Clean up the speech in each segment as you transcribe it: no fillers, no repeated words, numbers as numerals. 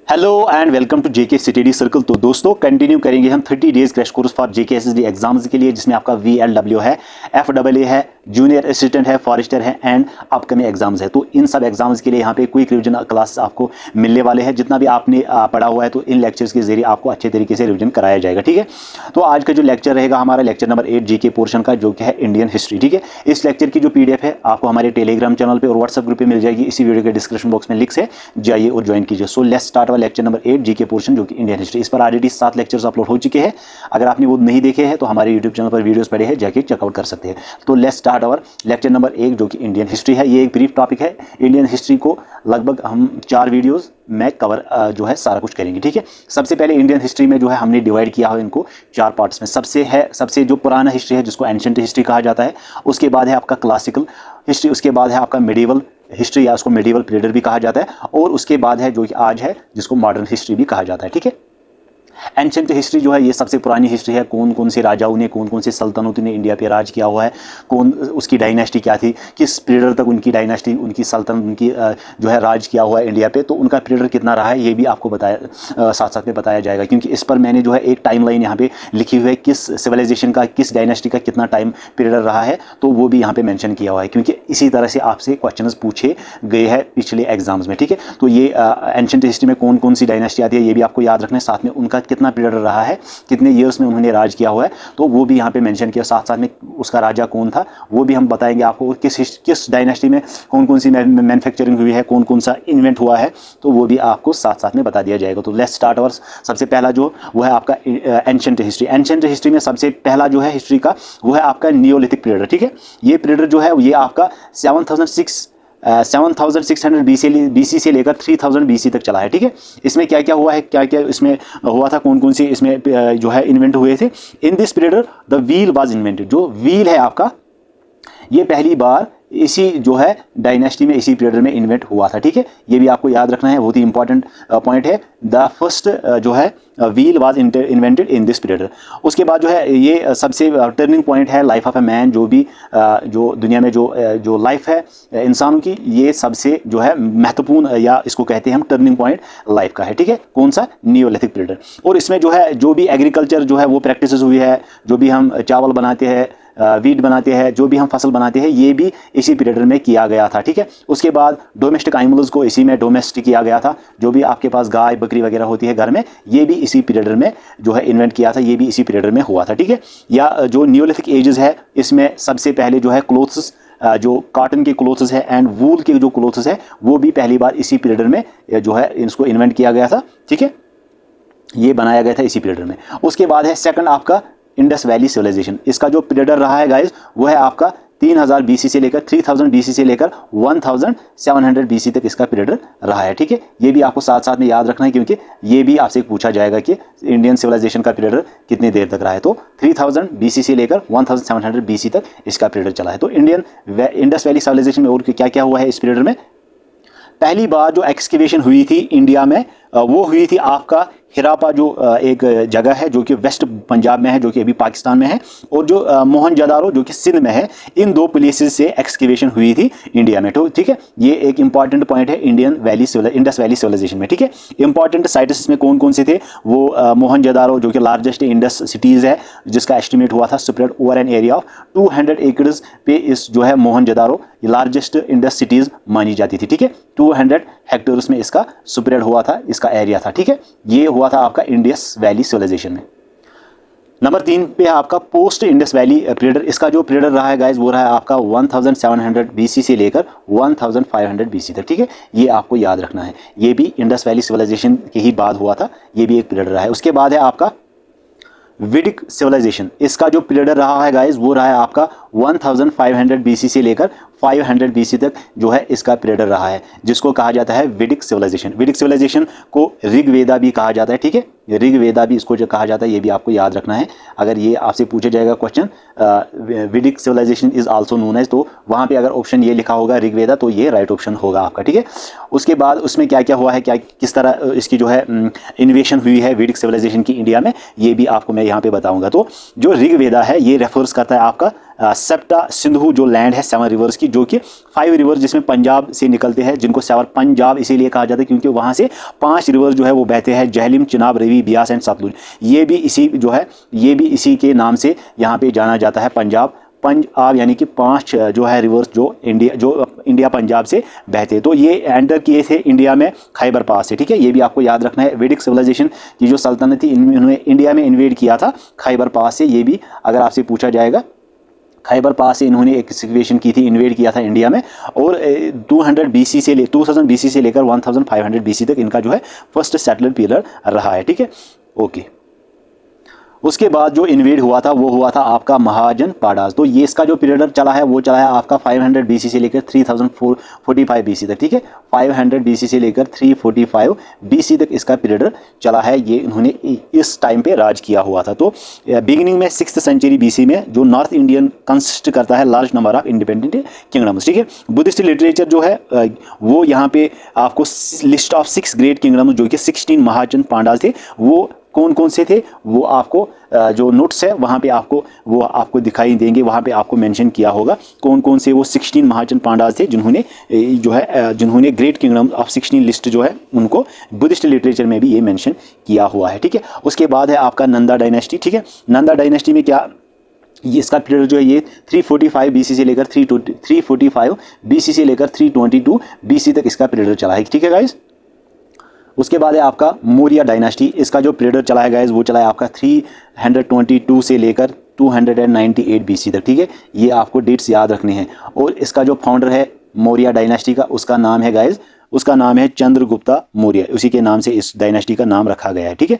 Hello and welcome to JK study circle. तो दोस्तों continue करेंगे हम 30 days crash course for JK SSB exams के लिए, जिसमें आपका VLW है, FAA है, जूनियर असिस्टेंट है, फॉरेस्टर है एंड अपकमिंग एग्जाम्स है। तो इन सब एग्जाम्स के लिए यहाँ पे क्विक रिवीजन क्लास आपको मिलने वाले हैं। जितना भी आपने पढ़ा हुआ है तो इन लेक्चर्स के जरिए आपको अच्छे तरीके से रिवीजन कराया जाएगा। ठीक है, तो आज का जो लेक्चर रहेगा हमारा लेक्चर नंबर 8 जीके पोर्शन का, जो कि है इंडियन हिस्ट्री। ठीक है, इस लेक्चर की जो PDF है आपको हमारे टेलीग्राम चैनल पर और व्हाट्सएप ग्रुप पर मिल जाएगी। इसी वीडियो के डिस्क्रिप्शन बॉक्स में लिंक से जाइए और ज्वाइन कीजिए। So let's start our lecture number 8 GK portion, जो कि इंडियन हिस्ट्री। इस पर ऑलरेडी 7 लेक्चर्स अपलोड हो चुके हैं। अगर आपने वो नहीं देखे हैं तो हमारे यूट्यूब चैनल पर वीडियोस पड़े हैं, जाके चेकआउट कर सकते हैं। तो let's start our lecture number 1, जो कि इंडियन हिस्ट्री है। ये एक ब्रीफ टॉपिक है। इंडियन हिस्ट्री को लगभग हम 4 वीडियोस में कवर जो है सारा कुछ करेंगे। ठीक है, सबसे पहले इंडियन हिस्ट्री में जो है हमने डिवाइड किया है इनको 4 पार्ट्स में। सबसे जो पुराना हिस्ट्री है जिसको एंशिएंट हिस्ट्री कहा जाता है, उसके बाद है आपका क्लासिकल हिस्ट्री, उसके बाद है आपका मिडिवल हिस्ट्री या उसको मिडिवल पीरियड भी कहा जाता है, और उसके बाद है जो कि आज है जिसको मॉडर्न हिस्ट्री भी कहा जाता है। ठीक है, एंशिएंट हिस्ट्री जो है ये सबसे पुरानी हिस्ट्री है। कौन कौन से राजाओं ने, कौन कौन से सल्तनतों ने इंडिया पे राज किया हुआ है, कौन उसकी डायनेस्टी क्या थी, किस पीरियड तक उनकी डायनेस्टी, उनकी सल्तनत, उनकी जो है राज किया हुआ है इंडिया पे, तो उनका पीरियड कितना रहा है ये भी आपको साथ साथ में बताया जाएगा। क्योंकि इस पर मैंने जो है एक टाइम लाइन यहाँ पे लिखी हुई है, किस सिविलाइजेशन का, किस डायनेस्टी का कितना टाइम पीरियड रहा है, तो वो भी यहाँ पे मेंशन किया हुआ है। क्योंकि इसी तरह से आपसे क्वेश्चन पूछे गए हैं पिछले एग्जाम्स में। ठीक है, तो ये एंशिएंट हिस्ट्री में कौन कौन सी डायनेस्टी आती है ये भी आपको याद रखना है। साथ में उनका कितना पीरियड रहा है, कितने ईयर्स में उन्होंने राज किया हुआ है, तो वो भी यहाँ पे मेंशन किया। साथ साथ में उसका राजा कौन था वो भी हम बताएंगे आपको। किस डायनेस्टी में कौन कौन सी मैन्युफैक्चरिंग हुई है, कौन कौन सा इन्वेंट हुआ है, तो वो भी आपको साथ साथ में बता दिया जाएगा। तो लेट्स स्टार्ट अवर सबसे पहला जो वो है आपका एंशिएंट हिस्ट्री। एंशिएंट हिस्ट्री में सबसे पहला जो है हिस्ट्री का वो है आपका नियोलिथिक पीरियड। ठीक है, ये पीरियड जो है ये आपका 7600 BC से लेकर 3000 BC तक चला है। ठीक है, इसमें क्या क्या हुआ है, क्या क्या इसमें हुआ था, कौन कौन से इसमें जो है इन्वेंट हुए थे। In this period the wheel was invented. जो व्हील है आपका ये पहली बार इसी जो है डायनेस्टी में, इसी पीरियड में इन्वेंट हुआ था। ठीक है, ये भी आपको याद रखना है, बहुत ही इंपॉर्टेंट पॉइंट है। द फर्स्ट जो है wheel was invented in this period. उसके बाद जो है ये सबसे टर्निंग पॉइंट है लाइफ ऑफ ए मैन। जो भी जो दुनिया में जो लाइफ है इंसानों की, ये सबसे जो है महत्वपूर्ण या इसको कहते हैं हम टर्निंग पॉइंट लाइफ का है। ठीक है, कौन सा, नियोलिथिक पीरियड। और इसमें जो है जो भी एग्रीकल्चर जो है वो प्रैक्टिस हुई है, जो भी हम चावल बनाते हैं, वीट बनाते हैं, जो भी हम फसल बनाते हैं, ये भी इसी पीरियड में किया गया था। ठीक है, उसके बाद डोमेस्टिक एनिमल्स को इसी में डोमेस्टिक किया गया था। जो भी आपके पास गाय बकरी वगैरह होती है घर में, ये भी इसी पीरियड में जो है इन्वेंट किया था, ये भी इसी पीरियड में हुआ था। ठीक है, या जो नियोलिथिक एजेस है इसमें सबसे पहले जो है क्लोथ्स, जो कॉटन के क्लोथ्स है एंड वूल के जो क्लोथ्स है, वो भी पहली बार इसी पीरियड में जो है इसको इन्वेंट किया गया था। ठीक है, ये बनाया गया था इसी पीरियड में। उसके बाद है सेकंड आपका इंडस वैली सिविलाइजेशन। इसका जो पीरियड रहा है गाइस वो है आपका 3000 BC से लेकर 3000 BC से लेकर 1700 BC तक इसका पीरियड रहा है। ठीक है, ये भी आपको साथ साथ में याद रखना है, क्योंकि ये भी आपसे पूछा जाएगा कि इंडियन सिविलाइजेशन का पीरियड कितनी देर तक रहा है। तो 3000 BC से लेकर 1700 BC तक इसका पीरियड चला है। तो इंडस वैली सिविलाइजेशन में और क्या क्या हुआ है इस पीरियड में। पहली बार जो एक्सकेवेशन हुई थी इंडिया में वो हुई थी आपका हिरापा, जो एक जगह है जो कि वेस्ट पंजाब में है, जो कि अभी पाकिस्तान में है, और जो मोहनजोदारो जो कि सिंध में है। इन 2 प्लेसेस से एक्सकेवेशन हुई थी इंडिया में। तो ठीक है, ये एक इंपॉर्टेंट पॉइंट है इंडस वैली सिविलाइजेशन में। ठीक है, इंपॉर्टेंट साइट्स इसमें कौन कौन से थे, वो मोहनजोदारो जो कि लार्जेस्ट इंडस सिटीज़ है, जिसका एस्टिमेट हुआ था spread over an area of 200 एकड़्स पे। इस जो है मोहनजोदारो लार्जेस्ट इंडस सिटीज़ मानी जाती थी। ठीक है, 200 हेक्टेयर्स में इसका स्प्रेड हुआ था, इसका एरिया था। ठीक है, ये हुआ था आपका इंडस वैली सिविलाइजेशन में। नंबर 3 पे है आपका पोस्ट इंडस वैली पीरियड। इसका जो पीरियड रहा है गाइस वो रहा है आपका 1700 BC से लेकर 1500 BC तक। ठीक है, ये आपको याद रखना है, ये भी इंडस वैली सिविलाइजेशन के ही बाद हुआ था, ये भी एक पीरियड रहा है। उसके बाद है आपका वैदिक सिविलाइजेशन। इसका जो पीरियड रहा है गाइस वो रहा है आपका 1500 BC से लेकर 500 BC तक जो है इसका पीरियड रहा है, जिसको कहा जाता है वैदिक सिविलाइजेशन। वैदिक सिविलाइजेशन को ऋग्वेदा भी कहा जाता है। ठीक है, ऋग्वेदा भी इसको जो कहा जाता है, ये भी आपको याद रखना है। अगर ये आपसे पूछा जाएगा question Vedic civilization is also known as, तो वहाँ पे अगर ऑप्शन ये लिखा होगा ऋग्वेदा, तो ये राइट ऑप्शन होगा आपका। ठीक है, उसके बाद उसमें क्या क्या हुआ है, क्या किस तरह इसकी जो है इन्वेशन हुई है वैदिक सिविलाइजेशन की इंडिया में, ये भी आपको मैं यहाँ पे बताऊँगा। तो जो ऋग्वेदा है ये रेफर्स करता है आपका सेप्टा सिंधु जो लैंड है 7 रिवर्स की, जो कि 5 रिवर्स जिसमें पंजाब से निकलते हैं, जिनको 7 पंजाब इसीलिए कहा जाता है क्योंकि वहाँ से 5 रिवर जो है वो बहते हैं, जहलिम, चिनाब, रवि, ब्यास एंड सतलुज। ये भी इसी के नाम से यहाँ पे जाना जाता है पंजाब यानी कि 5 जो है रिवर्स जो इंडिया पंजाब से बहते हैं। तो ये एंटर किए थे इंडिया में खैबर पास से, ठीक है, ये भी आपको याद रखना है। वैदिक सिविलाइजेशन की जो सल्तनत थी इन्होंने इंडिया में इन्वेड किया था खैबर पास से, ये भी अगर आपसे पूछा जाएगा। खैबर पास से इन्होंने एक एक्सकवेशन की थी, इन्वेड किया था इंडिया में, और 2000 BC से लेकर 1500 BC तक इनका जो है फर्स्ट सेटलर पीरियड रहा है, ठीक है, ओके। उसके बाद जो इन्वेड हुआ था वो हुआ था आपका महाजन पाडास। तो ये इसका जो पीरियड चला है वो चला है आपका 500 BC से लेकर 3045 BC तक, ठीक है, 500 BC से लेकर 345 BC तक इसका पीरियड चला है। ये इन्होंने इस टाइम पे राज किया हुआ था। तो बिगिनिंग में 6th सेंचुरी BC में जो नॉर्थ इंडियन कंसिस्ट करता है large number of independent kingdoms, ठीक है। बुद्धिस्ट लिटरेचर जो है वो यहाँ पे आपको लिस्ट ऑफ 6 ग्रेट किंगडम्स जो कि 16 महाजन पांडास थे, वो कौन कौन से थे वो आपको जो नोट्स है वहाँ पे आपको दिखाई देंगे, वहाँ पे आपको मेंशन किया होगा कौन कौन से वो 16 महाजन पांडास थे जिन्होंने ग्रेट किंगडम ऑफ 16 लिस्ट जो है उनको बुद्धिस्ट लिटरेचर में भी ये मेंशन किया हुआ है, ठीक है। उसके बाद है आपका नंदा डायनेस्टी, ठीक है। नंदा डायनेस्टी में क्या, ये इसका पीरियड जो है ये 345 BC से लेकर 345 BC से लेकर 322 BC तक इसका पीरियड चला है, ठीक है गाइज। उसके बाद है आपका मौर्य डायनास्टी, इसका जो पीरियड चला है गाइज वो चला है आपका 322 से लेकर 298 BC तक, ठीक है। ये आपको डेट्स याद रखने हैं। और इसका जो फाउंडर है मौर्य डायनास्टी का, उसका नाम है गाइज, उसका नाम है चंद्रगुप्ता मौर्य, उसी के नाम से इस डायनास्टी का नाम रखा गया है, ठीक है।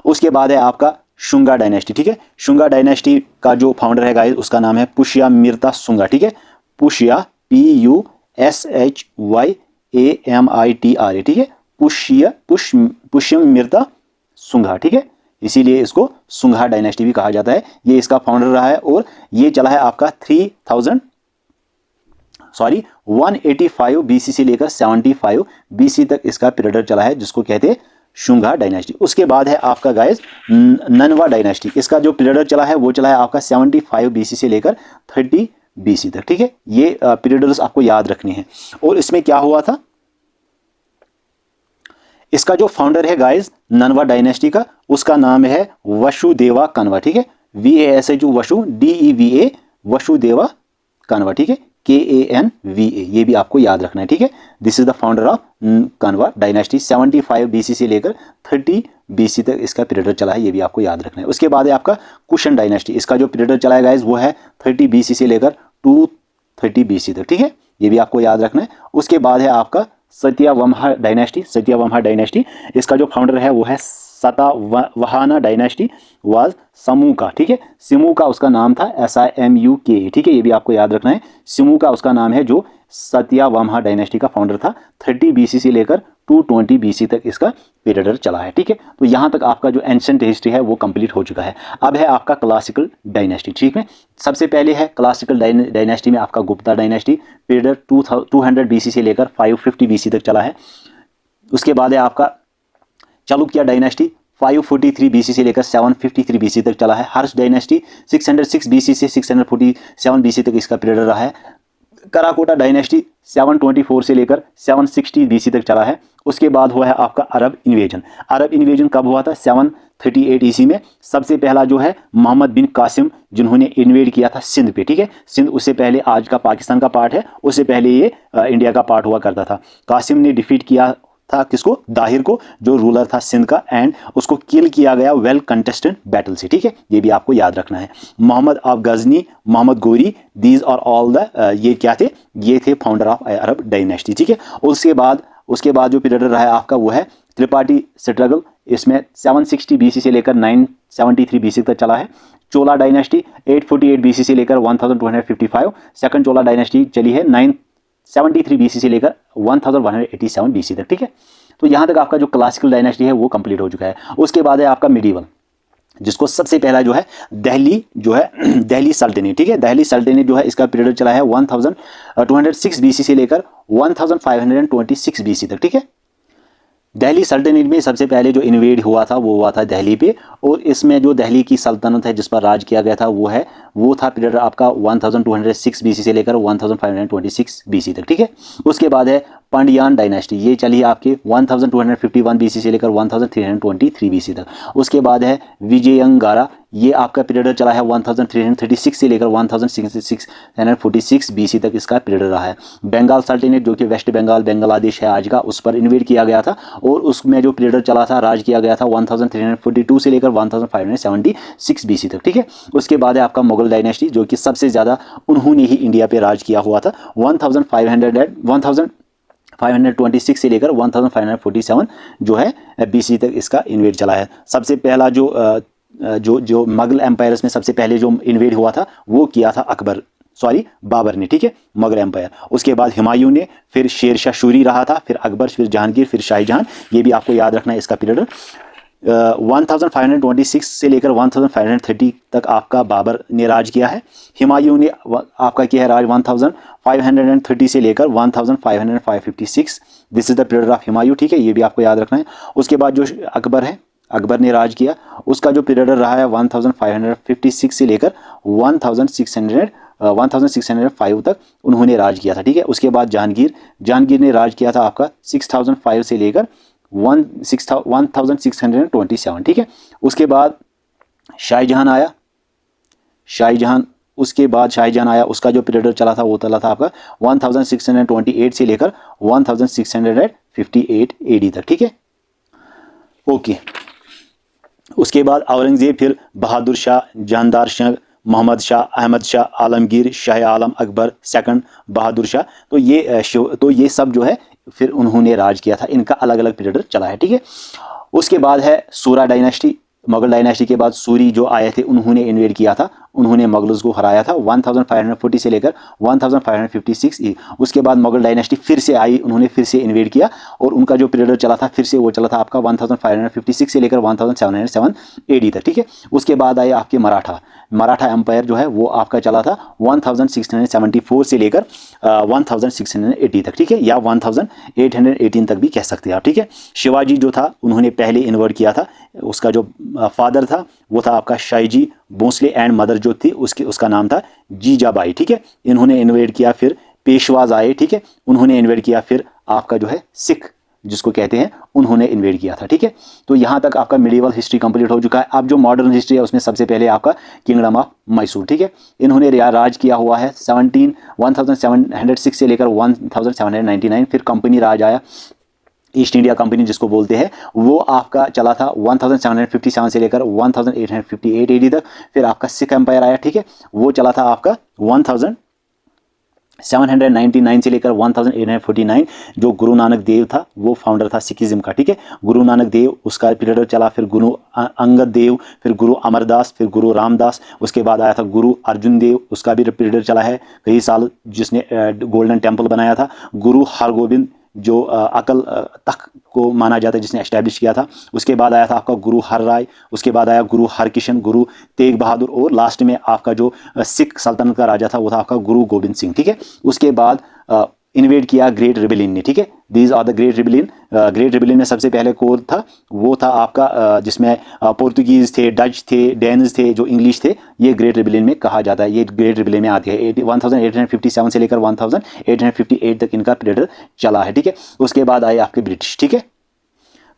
उसके बाद है आपका शुंगा डायनास्टी, ठीक है। शुंगा डायनास्टी का जो फाउंडर है गाइज उसका नाम है पुष्यमित्र शुंगा, ठीक है। पुष्या PUSHYAMITRA, ठीक है, पुष्यमित्र शुंगा, ठीक है, इसीलिए इसको शुंगा डायनेस्टी भी कहा जाता है। ये इसका फाउंडर रहा है और ये चला है आपका 185 BC से लेकर 75 BC तक इसका पीरियड चला है, जिसको कहते हैं शुंगा डायनेस्टी। उसके बाद है आपका गाइज ननवा डायनेस्टी, इसका जो पीरियड चला है वो चला है आपका 75 BC से लेकर 30 BC तक, ठीक है। ये पीरियड्स आपको याद रखने हैं। और इसमें क्या हुआ था, इसका जो फाउंडर है गाइज ननवा डायनेस्टी का, उसका नाम है वसुदेवा कन्वा, ठीक है, VASH वसु DEVA वसुदेवा कन्वा, ठीक है, KANVA, ये भी आपको याद रखना है, ठीक है। This is the founder of Kanva dynasty. 75 BC से लेकर 30 BC तक इसका पीरियड चला है, ये भी आपको याद रखना है। उसके बाद है आपका कुशन डायनेस्टी, इसका जो पीरियड चला है गाइज वो है 30 BC से लेकर 230 BC तक, ठीक है, ये भी आपको याद रखना है। उसके बाद है आपका सत्यवमहा डायनेस्टी, इसका जो फाउंडर है वो है सातवाहना डायनेस्टी वाज समूका, ठीक है, सिमुका उसका नाम था, SIMUKA, ठीक है, ये भी आपको याद रखना है। सिमुका उसका नाम है जो सत्यवमहा डायनेस्टी का फाउंडर था। 30 BC से लेकर 220 BC तक इसका पीरियड चला है, ठीक है। तो यहाँ तक आपका जो एंशिएंट हिस्ट्री है वो कंप्लीट हो चुका है। अब है आपका क्लासिकल डायनेस्टी, ठीक है। सबसे पहले है क्लासिकल डायनेस्टी में आपका गुप्ता डायनेस्टी, पीरियड 200 BC से लेकर 550 BC तक चला है। उसके बाद है आपका चालुक्य डायनेस्टी, 543 BC से लेकर 753 BC तक चला है। हर्ष डायनेस्टी 606 BC से 647 BC तक इसका पीरियड रहा है। कराकोटा डायनेस्टी 724 से लेकर 760 BC तक चला है। उसके बाद हुआ है आपका अरब इन्वेजन कब हुआ था, 738 EC में। सबसे पहला जो है मोहम्मद बिन कासिम, जिन्होंने इन्वेड किया था सिंध पे, ठीक है। सिंध उससे पहले आज का पाकिस्तान का पार्ट है, उससे पहले ये इंडिया का पार्ट हुआ करता था। कासिम ने डिफीट किया था किसको, दाहिर को, जो रूलर था सिंध का, एंड उसको किल किया गया वेल कंटेस्टेड बैटल से, ठीक है, ये भी आपको याद रखना है। मोहम्मद ऑफ गजनी, मोहम्मद गोरी, दीज और ऑल द ये क्या थे, ये थे फाउंडर ऑफ अरब डायनेस्टी, ठीक है। उसके बाद जो पीरियड रहा है आपका वो है त्रिपाठी स्ट्रगल, इसमें 760 BC से लेकर 973 BC तक चला है। चोला डायनेस्टी 848 BC से लेकर 1255, सेकंड चोला डायनेस्टी चली है 973 BC से लेकर 1187 BC तक, ठीक है। तो यहाँ तक आपका जो क्लासिकल डायनेस्टी है वो कंप्लीट हो चुका है। उसके बाद है आपका मिडीवल, जिसको सबसे पहला जो है दिल्ली सल्तनत, ठीक है। दिल्ली सल्तनत जो है इसका पीरियड चला है 1206 BC से लेकर 1526 BC तक, ठीक है। दिल्ली सल्तनत में सबसे पहले जो इन्वेड हुआ था वो हुआ था दिल्ली पे, और इसमें जो दिल्ली की सल्तनत है जिस पर राज किया गया था वो है वो था पीरियड आपका 1206 बीसी से लेकर 1526 बीसी तक, ठीक है। उसके बाद है पांड्यान डायनेस्टी, ये चली आपके 1251 बीसी से लेकर 1323 बीसी तक। उसके बाद है विजयंगारा, ये आपका पीरियड चला है 1336 से लेकर 1646 बीसी तक इसका पीरियड रहा है। बंगाल सल्तनत जो कि वेस्ट बंगाल बांग्लादेश है आज का, उस पर इन्वेड किया गया था और उसमें जो पीरियड चला था, राज किया गया था 1342 से लेकर 1576 बीसी तक, ठीक है। उसके बाद है आपका मुगल डायनेस्टी, जो कि सबसे ज़्यादा उन्होंने ही इंडिया पे राज किया हुआ था, 1526 से लेकर 1547 जो है बीसी तक इसका इन्वेड चला है। सबसे पहला जो मुगल एम्पायर्स में सबसे पहले जो इन्वेड हुआ था वो किया था बाबर ने, ठीक है, मुगल एम्पायर। उसके बाद हुमायूं ने, फिर शेर शाह सूरी रहा था, फिर अकबर, फिर जहांगीर, फिर शाहजहां। ये भी आपको याद रखना है इसका पीरियड। 1526 से लेकर 1530 तक आपका बाबर ने राज किया है। हुमायूं ने आपका किया है राज 1530 से लेकर 1556। This is the period of Humayun, ठीक है, ये भी आपको याद रखना है। उसके बाद जो अकबर है, अकबर ने राज किया, उसका जो पीरियड रहा है 1556 से लेकर 1605 तक उन्होंने राज किया था, ठीक है। उसके बाद जहांगीर ने राज किया था आपका 6005 से लेकर 1627, ठीक है। उसके बाद शाहजहां आया, उसका जो पीरियड चला था वो चला था आपका 1628 से लेकर 1658 एडी तक, ठीक है, ओके। उसके बाद औरंगजेब, फिर बहादुर शाह, जानदार शाह, मोहम्मद शाह, अहमद शाह, आलमगीर, शाह आलम, अकबर सेकंड, बहादुर शाह, तो ये सब जो है फिर उन्होंने राज किया था। इनका अलग अलग पीरियड चला है, ठीक है। उसके बाद है सूरा डायनेस्टी, मुगल डायनेस्टी के बाद सूरी जो आए थे उन्होंने इन्वेड किया था, उन्होंने मुगल्स को हराया था 1540 से लेकर 1556। उसके बाद मुगल डायनेस्टी फिर से आई, उन्होंने फिर से इन्वेड किया और उनका जो पीरियड चला था फिर से वो चला था आपका 1556 से लेकर 1707 एडी तक, ठीक है। उसके बाद आए आपके मराठा एम्पायर जो है वो आपका चला था 1674 से लेकर 1680 तक, ठीक है, या 1818 तक भी कह सकते हैं आप, ठीक है। शिवाजी जो था उन्होंने पहले इन्वर्ट किया था, उसका जो फादर था वो था आपका शाहजी भोसले एंड मदर जो थी उसका नाम था जीजाबाई, ठीक है। इन्होंने इन्वेड किया, फिर पेशवाज आए, ठीक है, उन्होंने इन्वेड किया, फिर आपका जो है सिख जिसको कहते हैं उन्होंने इन्वेड किया था, ठीक है। तो यहाँ तक आपका मिडिवल हिस्ट्री कंप्लीट हो चुका है। अब जो मॉडर्न हिस्ट्री है उसमें सबसे पहले आपका किंगडम ऑफ मैसूर, ठीक है, इन्होंने राज किया हुआ है 1706 से लेकर 1799। फिर कंपनी राज आया, ईस्ट इंडिया कंपनी जिसको बोलते हैं, वो आपका चला था 1757 से लेकर 1858 एडी तक। फिर आपका सिख एम्पायर आया, ठीक है, वो चला था आपका 1799 से लेकर 1849। जो गुरु नानक देव था वो फाउंडर था सिखिज्म का, ठीक है, गुरु नानक देव, उसका पीरियड चला। फिर गुरु अंगद देव, फिर गुरु अमरदास, फिर गुरु रामदास। उसके बाद आया था गुरु अर्जुन देव, उसका भी पीरियड चला है कई साल, जिसने गोल्डन टेम्पल बनाया था। गुरु हरगोबिंद जो अकल तख्त को माना जाता है जिसने एस्टैब्लिश किया था। उसके बाद आया था आपका गुरु हर राय, उसके बाद आया गुरु हरकिशन, गुरु तेग बहादुर, और लास्ट में आपका जो सिख सल्तनत का राजा था वो था आपका गुरु गोबिंद सिंह, ठीक है। उसके बाद इन्वेड किया ग्रेट रिबेलियन ने, ठीक है। These are the great rebellion. Great rebellion में सबसे पहले कोर था वो था आपका जिसमें पोर्तुगीज़ थे, डच थे, डेन्स थे, जो इंग्लिश थे, ये ग्रेट रिबेलियन में कहा जाता है। ये ग्रेट रिबेलियन में आती है। 1857 से लेकर 1858 तक इनका पीरियड चला है, ठीक है। उसके बाद आए आपके ब्रिटिश, ठीक है।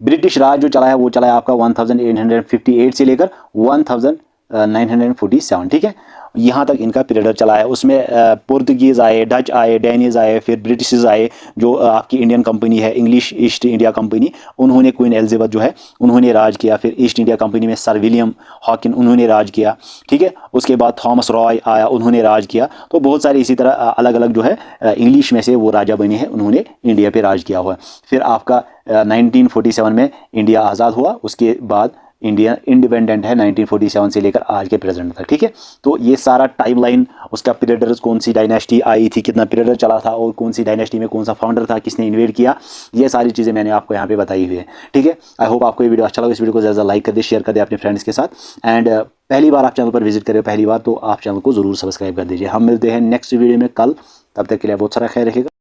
ब्रिटिश राज जो चला है वो चला है आपका 1858 से लेकर 1947, ठीक है। यहाँ तक इनका पीरियड चला है। उसमें पुर्तगीज़ आए, डच आए, डैनीज़ आए, फिर ब्रिटिश आए, जो आपकी इंडियन कंपनी है, इंग्लिश ईस्ट इंडिया कंपनी, उन्होंने क्वीन एलिजाबेथ जो है उन्होंने राज किया। फिर ईस्ट इंडिया कंपनी में सर विलियम हॉकिन उन्होंने राज किया, ठीक है। उसके बाद थॉमस रॉय आया, उन्होंने राज किया। तो बहुत सारे इसी तरह अलग अलग जो है इंग्लिश में से वो राजा बने हैं, उन्होंने इंडिया पे राज किया हुआ है। फिर आपका 1947 में इंडिया आज़ाद हुआ। उसके बाद इंडिया इंडिपेंडेंट है 1947 से लेकर आज के प्रेजेंट तक, ठीक है। तो ये सारा टाइमलाइन, उसका पीरियड, कौन सी डायनेस्टी आई थी, कितना पीरियड चला था, और कौन सी डायनेस्टी में कौन सा फाउंडर था, किसने इन्वेड किया, ये सारी चीज़ें मैंने आपको यहाँ पे बताई हुई है, ठीक है। आई होप आपको ये वीडियो अच्छा लगा। इस वीडियो को ज़्यादा लाइक कर दे, शेयर कर दे अपने फ्रेंड्स के साथ। एंड पहली बार आप चैनल पर विजिट करें, पहली बार, तो आप चैनल को ज़रूर सब्सक्राइब कर दीजिए। हम मिलते हैं नेक्स्ट वीडियो में कल, तब तक के लिए बहुत सारा ख्याल रखिएगा।